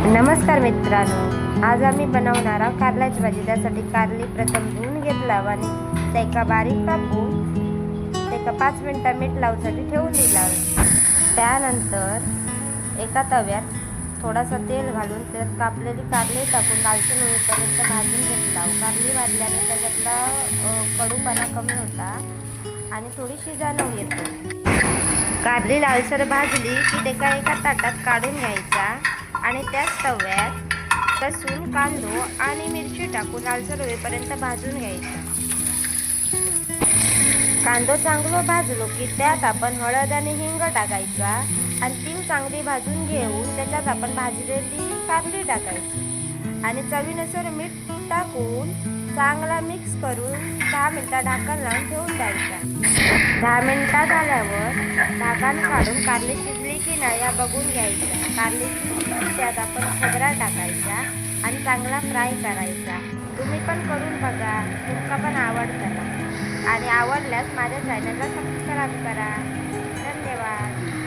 नमस्कार मित्रांनो, आज आम्ही बनवणार आहोत कारल्याची भाजी। त्यासाठी कारली प्रथम धुवून घेतला आणि त्याका बारीक कापून त्याका 5 मिनिटं मीठ लावूसाठी ठेवून दिला। त्यानंतर एका तव्यात थोडासा तेल घालून त्यात कापलेली कारली टाकून लालसर होईपर्यंत भाजून घेतला। कारली भाजल्याने त्याच्यातला कडूपणा कमी होता आणि थोडीशी जाणव येते। कारली लालसर भाजली की त्याका एका ताटात काढून घ्यायचा आणि त्याच तव्यात लसूण, कांदो आणि मिरची टाकून लालसर होईपर्यंत भाजून घ्यायचा। कांदो चांगलो भाजलो की त्यात आपण हळद आणि हिंग टाकायचा आणि ती चांगली भाजून घेऊन त्याच्यात आपण भाजलेली कारली टाकायची आणि चवीनुसार मीठ टाकून चांगला मिक्स करून 10 मिनिटं ढाकण लावून ठेवून द्यायचा। 10 मिनिटं झाल्यावर ढाकण काढून कारली शिजली की नाही या बघून घ्यायचा। कारली शिजली त्यात आपण खोबरा टाकायचा आणि चांगला फ्राय करायचा। तुम्ही पण करून बघा, तुमका पण आवडतं आणि आवडल्यास माझ्या चॅनलला सबस्क्राईब करा। धन्यवाद।